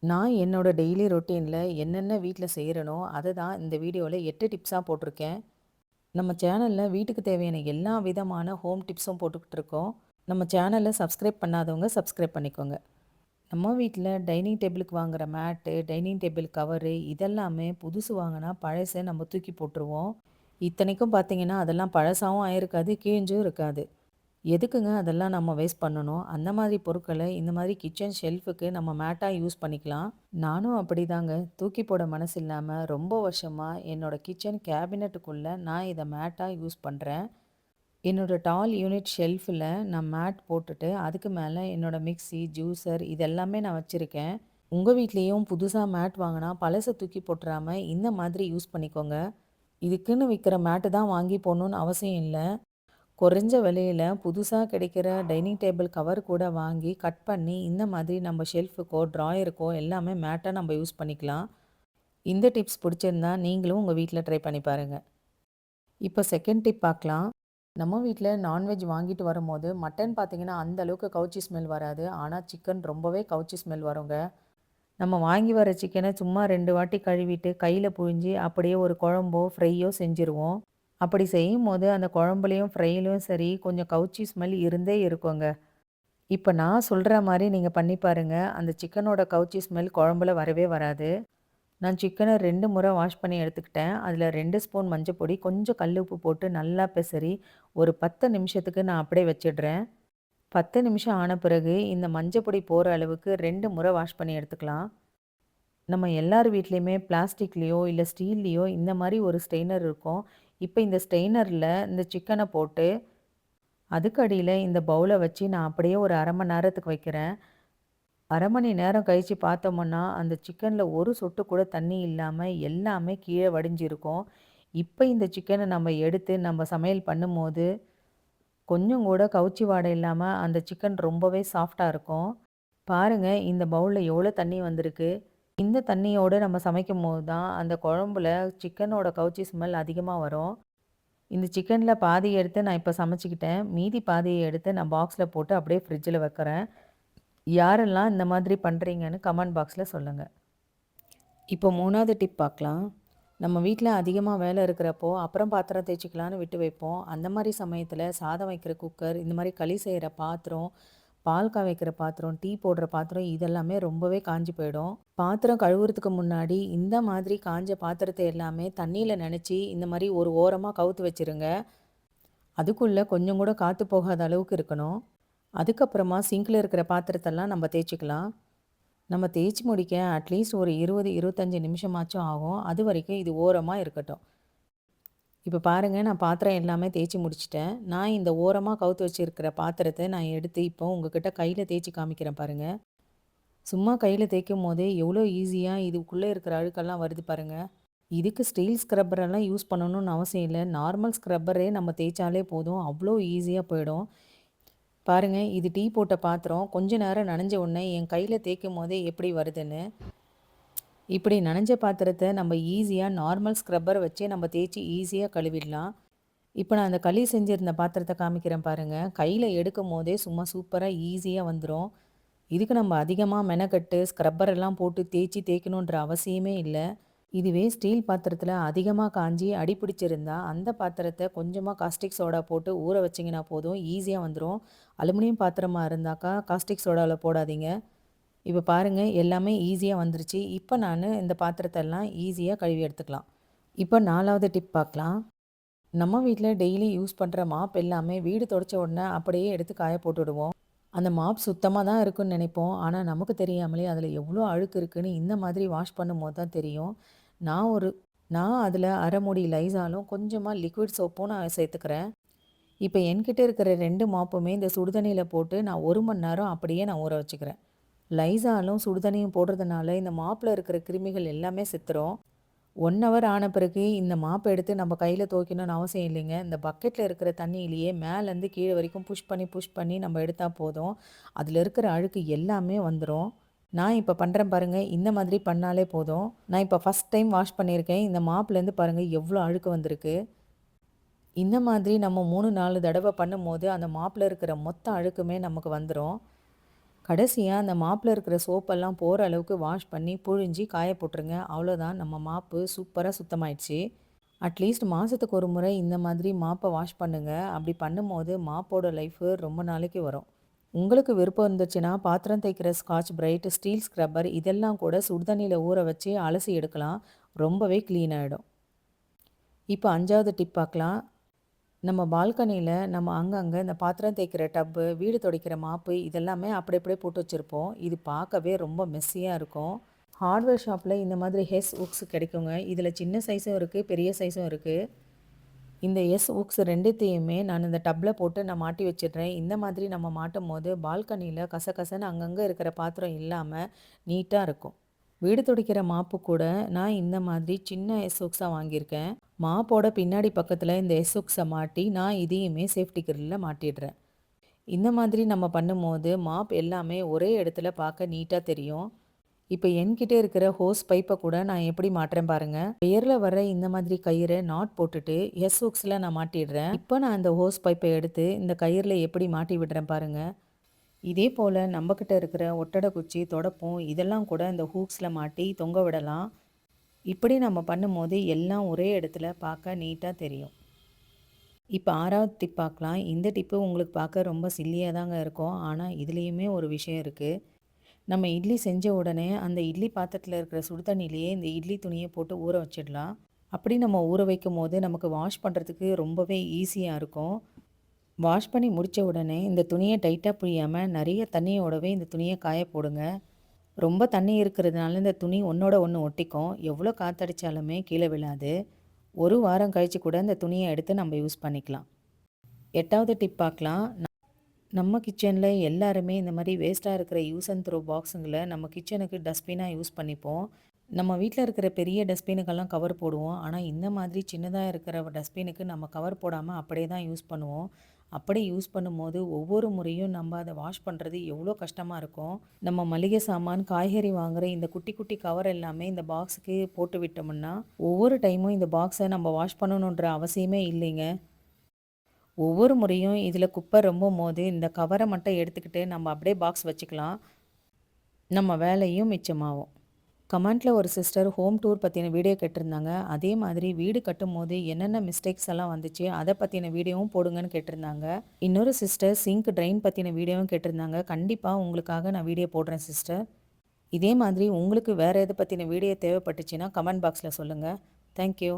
நான் என்னோட டெய்லி ரொட்டீனில் என்னென்ன வீட்டில் செய்கிறனோ அதை தான் இந்த வீடியோவில் 8 டிப்ஸாக போட்டிருக்கேன். நம்ம சேனலில் வீட்டுக்கு தேவையான எல்லா விதமான ஹோம் டிப்ஸும் போட்டுக்கிட்டு இருக்கோம். நம்ம சேனலை சப்ஸ்கிரைப் பண்ணாதவங்க சப்ஸ்கிரைப் பண்ணிக்கோங்க. நம்ம வீட்டில் டைனிங் டேபிளுக்கு வாங்குகிற மேட்டு, டைனிங் டேபிள் கவரு இதெல்லாமே புதுசு வாங்கினா பழசை நம்ம தூக்கி போட்டுருவோம். இத்தனைக்கும் பார்த்தீங்கன்னா அதெல்லாம் பழசாவும் ஆயிருக்காது, கிழிஞ்சும் இருக்காது. எதுக்குங்க அதெல்லாம் நம்ம வேஸ்ட் பண்ணணும்? அந்த மாதிரி பொருட்களை இந்த மாதிரி கிச்சன் ஷெல்ஃபுக்கு நம்ம மேட்டாக யூஸ் பண்ணிக்கலாம். நானும் அப்படிதாங்க. தூக்கி போட மனசு இல்லாமல் ரொம்ப வருஷமாக என்னோட கிச்சன் கேபினட்டுக்குள்ளே நான் இதை மேட்டாக யூஸ் பண்ணுறேன். என்னோட டால் யூனிட் ஷெல்ஃபில் நான் மேட் போட்டுட்டு அதுக்கு மேலே என்னோட மிக்ஸி, ஜூஸர் இதெல்லாமே நான் வச்சுருக்கேன். உங்கள் வீட்லேயும் புதுசாக மேட் வாங்கினா பழசை தூக்கி போட்டுறாமல் இந்த மாதிரி யூஸ் பண்ணிக்கோங்க. இதுக்குன்னு விற்கிற மேட்டு தான் வாங்கி போடணுன்னு அவசியம் இல்லை. குறைஞ்ச விலையில புதுசா கிடைக்கிற டைனிங் டேபிள் கவர் கூட வாங்கி கட் பண்ணி இந்த மாதிரி நம்ம ஷெல்ஃபுக்கோ, ட்ராயருக்கோ எல்லாமே மேட்டா நம்ம யூஸ் பண்ணிக்கலாம். இந்த டிப்ஸ் பிடிச்சிருந்தா நீங்களும் உங்க வீட்ல ட்ரை பண்ணி பாருங்க. இப்போ செகண்ட் டிப் பார்க்கலாம். நம்ம வீட்ல நான்வெஜ் வாங்கிட்டு வரும்போது மட்டன் பார்த்தீங்கன்னா அந்த அளவுக்கு கவுச்சி ஸ்மெல் வராது. ஆனா சிக்கன் ரொம்பவே கவுச்சி ஸ்மெல் வருங்க. நம்ம வாங்கி வர சிக்கனை சும்மா 2 வாட்டி கழுவிட்டு கையில புழிஞ்சு அப்படியே ஒரு குழம்போ, ஃப்ரையோ செஞ்சுருவோம். அப்படி செய்யும்போது அந்த குழம்புலயும், ஃப்ரைலயும் சரி கொஞ்சம் கவுச்சி ஸ்மெல் இருந்தே இருக்குங்க. இப்ப நான் சொல்ற மாரி நீங்க பண்ணி பாருங்க. அந்த சிக்கனோட கவுச்சி ஸ்மெல் குழம்புல வரவே வராது. நான் சிக்கன 2 முறை வாஷ் பண்ணி எடுத்துக்கிட்டேன். அதில 2 ஸ்பூன் மஞ்சப்பொடி, கொஞ்சம் கல் உப்பு போட்டு நல்லா பெசறி, ஒரு 10 நிமிஷத்துக்கு நான் அப்படியே வச்சிடுறேன். 10 நிமிஷம் ஆன பிறகு இந்த மஞ்சப்பொடி போற அளவுக்கு 2 முறை வாஷ் பண்ணி எடுத்துக்கலாம். நம்ம எல்லார் வீட்லயுமே பிளாஸ்டிக்லயோ, இல்ல ஸ்டீல்லயோ இந்த மாரி ஒரு ஸ்ட்ரெயினர் இருக்கும். இப்ப இந்த ஸ்ட்ரெயினர்ல இந்த சிக்கன போட்டு, அதுக்கு அடியில இந்த பவுல வச்சு நான் அப்படியே ஒரு 1/2 மணி நேரத்துக்கு வைக்கிறேன். 1/2 மணி நேரம் கழிச்சு பார்த்தோம்னா, அந்த சிக்கன்ல ஒரு சொட்டு கூட தண்ணி இல்லாம எல்லாமே கீழ வடிஞ்சிருக்கும். இப்ப இந்த சிக்கன நம்ம எடுத்து நம்ம சமையல் பண்ணும்போது, கொஞ்சம் கூட கவுச்சி வாடை இல்லாம அந்த சிக்கன் ரொம்பவே சாஃப்ட்டா இருக்கும். பாருங்க இந்த பவுல்ல எவ்வளோ தண்ணி வந்திருக்கு. இந்த தண்ணியோட நம்ம சமைக்கும்போது தான் அந்த குழம்புல சிக்கனோட கவுச்சி ஸ்மெல் அதிகமா வரும். இந்த சிக்கன்ல பாதி எடுத்து நான் இப்ப சமைச்சுக்கிட்டேன். மீதி பாதிய எடுத்து நான் பாக்ஸ்ல போட்டு அப்படியே ஃப்ரிட்ஜில வைக்கிறேன். யாரெல்லாம் இந்த மாதிரி பண்றீங்கன்னு கமெண்ட் பாக்ஸ்ல சொல்லுங்க. இப்போ 3வது டிப் பார்க்கலாம். நம்ம வீட்ல அதிகமா வேலை இருக்கிறப்போ, அப்புறம் பாத்திரம் தேய்ச்சிக்கலான்னு விட்டு வைப்போம். அந்த மாரி சமயத்தில சாதம் வைக்கிற குக்கர், இந்த மாரி களி செய்ற பாத்திரம், பால் வைக்கிற பாத்திரம், டீ போடுற பாத்திரம் இதெல்லாமே ரொம்பவே காஞ்சு போயிடும். பாத்திரம் கழுவுறதுக்கு முன்னாடி இந்த மாதிரி காஞ்ச பாத்திரத்தை எல்லாமே தண்ணீல நனைச்சு இந்த மாரி ஒரு ஓரமா கவுத்து வச்சுருங்க. அதுக்குள்ள கொஞ்சம் கூட காத்து போகாத அளவுக்கு இருக்கணும். அதுக்கப்புறமா சிங்க்ல இருக்கிற பாத்திரத்தெல்லாம் நம்ம தேய்ச்சிக்கலாம். நம்ம தேய்ச்சி முடிக்க அட்லீஸ்ட் ஒரு 20, 25 நிமிஷமாச்சும் ஆகும். அது வரைக்கும் இது ஓரமா இருக்கட்டும். இப்போ பாருங்க நான் பாத்திரம் எல்லாமே தேய்ச்சி முடிச்சுட்டேன். நான் இந்த ஓரமா கவுத்து வச்சிருக்கிற பாத்திரத்த நான் எடுத்து இப்போ உங்ககிட்ட கையில தேய்ச்சி காமிக்கிறேன் பாருங்க. சும்மா கையில தேய்க்கும்போதே எவ்வளோ ஈஸியா இதுக்குள்ள இருக்கிற அழுக்கெல்லாம் வருது பாருங்க. இதுக்கு ஸ்டீல் ஸ்க்ரப்பர் எல்லாம் யூஸ் பண்ணணும்னு அவசியம் இல்ல. நார்மல் ஸ்க்ரப்பரே நம்ம தேய்ச்சாலே போதும். அவ்வளோ ஈஸியா போயிடும். பாருங்க இது டீ போட்ட பாத்திரம் கொஞ்ச நேரம் நனைஞ்ச உடனே என் கையில தேய்க்கும்போதே எப்படி வருதுன்னு. இப்படி நனைஞ்ச பாத்திரத்த நம்ம ஈஸியா நார்மல் ஸ்க்ரப்பர் வச்சே நம்ம தேய்ச்சி ஈஸியா கழுவிடலாம். இப்போ நான் அந்த களி செஞ்சிருந்த பாத்திரத்த காமிக்கிறேன் பாருங்க. கையில எடுக்கும்போதே சும்மா சூப்பரா ஈஸியா வந்துரும். இதுக்கு நம்ம அதிகமா மெனக்கட்டு ஸ்க்ரப்பர் எல்லாம் போட்டு தேய்க்கணுன்ற அவசியமே இல்ல. இதுவே ஸ்டீல் பாத்திரத்துல அதிகமா காஞ்சி அடி பிடிச்சிருந்தா, அந்த பாத்திரத்த கொஞ்சமா காஸ்டிக் சோடா போட்டு ஊற வச்சீங்கன்னா போதும், ஈஸியா வந்துரும். அலுமினியம் பாத்திரமா இருந்தாக்கா காஸ்டிக் சோடால போடாதீங்க. இப்ப பாருங்க எல்லாமே ஈஸியா வந்துருச்சு. இப்ப நானு இந்த பாத்திரத்தெல்லாம் ஈஸியா கழுவி எடுத்துக்கலாம். இப்ப 4வது டிப் பார்க்கலாம். நம்ம வீட்ல டெய்லி யூஸ் பண்ற மாப் எல்லாமே வீடு தொடச்ச உடனே அப்படியே எடுத்து காய போட்டுடுவோம். அந்த மாப் சுத்தமா தான் இருக்குன்னு நினைப்போம். ஆனா நமக்கு தெரியாமலே அதுல எவ்வளோ அழுக்கு இருக்குன்னு இந்த மாதிரி வாஷ் பண்ணும்போது தான் தெரியும். நான் ஒரு நான் அதில 1/2 மூடி லைஸாலும் கொஞ்சமா லிக்விட் சோப்பும் நான் சேர்த்துக்கிறேன். இப்ப என்கிட்ட இருக்கிற 2 மாப்புமே இந்த சுடுதண்ணீல போட்டு நான் 1 மணி நேரம் அப்படியே நான் ஊற வச்சுக்கிறேன். லைஸாலும் சுடுதண்ணியும் போடுறதுனால இந்த மாப்ல இருக்கிற கிருமிகள் எல்லாமே செத்துரும். 1 ஹவர் ஆன பிறகு இந்த மாப்ப எடுத்து நம்ம கையில துவைக்கணும்னு அவசியம் இல்லைங்க. இந்த பக்கெட்ல இருக்கிற தண்ணியிலேயே மேலேருந்து கீழ வரைக்கும் புஷ் பண்ணி நம்ம எடுத்தா போதும். அதில இருக்கிற அழுக்கு எல்லாமே வந்துரும். நான் இப்ப பண்றேன் பாருங்க. இந்த மாதிரி பண்ணாலே போதும். நான் இப்ப ஃபர்ஸ்ட் டைம் வாஷ் பண்ணியிருக்கேன். இந்த மாப்லேருந்து பாருங்க எவ்வளோ அழுக்கு வந்திருக்கு. இந்த மாதிரி நம்ம 3, 4 தடவ பண்ணும்போது அந்த மாப்ல இருக்கிற மொத்த அழுக்குமே நமக்கு வந்துரும். கடைசியாக அந்த மாப்பில் இருக்கிற சோப்பெல்லாம் போகிற அளவுக்கு வாஷ் பண்ணி புழிஞ்சி காய போட்டுருங்க. அவ்வளோதான், நம்ம மாப்பு சூப்பராக சுத்தமாயிடுச்சு. அட்லீஸ்ட் மாதத்துக்கு ஒரு முறை இந்த மாதிரி மாப்பை வாஷ் பண்ணுங்கள். அப்படி பண்ணும்போது மாப்போட லைஃபு ரொம்ப நாளைக்கு வரும். உங்களுக்கு விருப்பம் இருந்துச்சுன்னா பாத்திரம் தேய்க்கிற ஸ்காட்ச் பிரைட், ஸ்டீல் ஸ்க்ரப்பர் இதெல்லாம் கூட சுடுதண்ணியில் ஊற வச்சு அலசி எடுக்கலாம். ரொம்பவே க்ளீன் ஆகிடும். இப்போ 5வது டிப் பார்க்கலாம். நம்ம பால்கனியில் நம்ம அங்கங்கே இந்த பாத்திரம் தேய்க்கிற டப்பு, வீடு துடைக்கிற மாப்பு இதெல்லாமே அப்படி அப்படியே போட்டு வச்சுருப்போம். இது பார்க்கவே ரொம்ப மெஸ்ஸியாக இருக்கும். ஹார்ட்வேர் ஷாப்பில் இந்த மாதிரி ஹெஸ் ஹுக்ஸ் கிடைக்குங்க. இதில் சின்ன சைஸும் இருக்குது, பெரிய சைஸும் இருக்குது. இந்த எஸ் ஹுக்ஸ் ரெண்டுத்தையுமே நான் இந்த டப்பில் போட்டு நான் மாட்டி வச்சிடுறேன். இந்த மாதிரி நம்ம மாட்டும் போது பால்கனியில் கசகசன்னு அங்கங்கே இருக்கிற பாத்திரம் இல்லாமல் நீட்டாக இருக்கும். வீடு துடைக்கிற மாப்பு கூட நான் இந்த மாதிரி சின்ன எஸ் ஹுக்ஸாக வாங்கியிருக்கேன். மாப்போட பின்னாடி பக்கத்தில் இந்த எஸ் ஹுக்ஸை மாட்டி நான் இதையுமே சேஃப்டி கிரில்லில் மாட்டிடுறேன். இந்த மாதிரி நம்ம பண்ணும்போது மாப் எல்லாமே ஒரே இடத்துல பார்க்க நீட்டாக தெரியும். இப்போ என்கிட்ட இருக்கிற ஹோஸ் பைப்பை கூட நான் எப்படி மாட்டுறேன் பாருங்கள். பெயரில் வர இந்த மாதிரி கயிறை நாட் போட்டுட்டு எஸ் ஹுக்ஸில் நான் மாட்டிடுறேன். இப்போ நான் இந்த ஹோஸ் பைப்பை எடுத்து இந்த கயிறில் எப்படி மாட்டி விடுறேன் பாருங்கள். இதே போல் நம்மக்கிட்ட இருக்கிற ஒட்டடை குச்சி, தொடப்பம் இதெல்லாம் கூட இந்த ஹூக்ஸில் மாட்டி தொங்க விடலாம். இப்படி நம்ம பண்ணும்போது எல்லாம் ஒரே இடத்துல பார்க்க நீட்டாக தெரியும். இப்போ 6வது டிப் பார்க்கலாம். இந்த டிப்பு உங்களுக்கு பார்க்க ரொம்ப சில்லியாக தாங்க இருக்கும். ஆனால் இதுலேயுமே ஒரு விஷயம் இருக்குது. நம்ம இட்லி செஞ்ச உடனே அந்த இட்லி பாத்திரத்தில் இருக்கிற சுடு தண்ணியிலேயே இந்த இட்லி துணியை போட்டு ஊற வச்சிடலாம். அப்படி நம்ம ஊற வைக்கும் போது நமக்கு வாஷ் பண்ணுறதுக்கு ரொம்பவே ஈஸியாக இருக்கும். வாஷ் பண்ணி முடித்த உடனே இந்த துணியை டைட்டாக புழியாமல் நிறைய தண்ணியோடவே இந்த துணியை காய போடுங்க. ரொம்ப தண்ணி இருக்கிறதுனால இந்த துணி ஒன்றோட ஒன்று ஒட்டிக்கும். எவ்வளோ காற்றடிச்சாலுமே கீழே விழாது. ஒரு வாரம் கழித்து கூட இந்த துணியை எடுத்து நம்ம யூஸ் பண்ணிக்கலாம். 8வது டிப் பார்க்கலாம். நம்ம கிச்சனில் எல்லாருமே இந்த மாதிரி வேஸ்ட்டாக இருக்கிற யூஸ் அண்ட் த்ரோ பாக்ஸுங்களை நம்ம கிச்சனுக்கு டஸ்ட்பினாக யூஸ் பண்ணிப்போம். நம்ம வீட்டில் இருக்கிற பெரிய டஸ்ட்பினுக்கெல்லாம் கவர் போடுவோம். ஆனால் இந்த மாதிரி சின்னதாக இருக்கிற டஸ்ட்பினுக்கு நம்ம கவர் போடாமல் அப்படியே தான் யூஸ் பண்ணுவோம். அப்படி யூஸ் பண்ணும்போது ஒவ்வொரு முறையும் நம்ம அதை வாஷ் பண்ணுறது எவ்வளோ கஷ்டமாக இருக்கும். நம்ம மளிகை சாமான், காய்கறி வாங்குகிற இந்த குட்டி குட்டி கவர் எல்லாமே இந்த பாக்ஸுக்கு போட்டு விட்டோம்னா ஒவ்வொரு டைமும் இந்த பாக்ஸை நம்ம வாஷ் பண்ணணுன்ற அவசியமே இல்லைங்க. ஒவ்வொரு முறையும் இதில் குப்பை ரொம்பும் போது இந்த கவரை மட்டும் எடுத்துக்கிட்டு நம்ம அப்படியே பாக்ஸ் வச்சுக்கலாம். நம்ம வேலையும் மிச்சமாகும். கமெண்ட்டில் ஒரு சிஸ்டர் ஹோம் டூர் பற்றின வீடியோ கேட்டிருந்தாங்க. அதே மாதிரி வீடு கட்டும் போது என்னென்ன மிஸ்டேக்ஸ் எல்லாம் வந்துச்சு அதை பற்றின வீடியோவும் போடுங்கன்னு கேட்டிருந்தாங்க. இன்னொரு சிஸ்டர் சிங்க் ட்ரெயின் பற்றின வீடியோவும் கேட்டிருந்தாங்க. கண்டிப்பாக உங்களுக்காக நான் வீடியோ போடுறேன் சிஸ்டர். இதே மாதிரி உங்களுக்கு வேறு எதை பற்றின வீடியோ தேவைப்பட்டுச்சுன்னா கமெண்ட் பாக்ஸில் சொல்லுங்கள். தேங்க்யூ.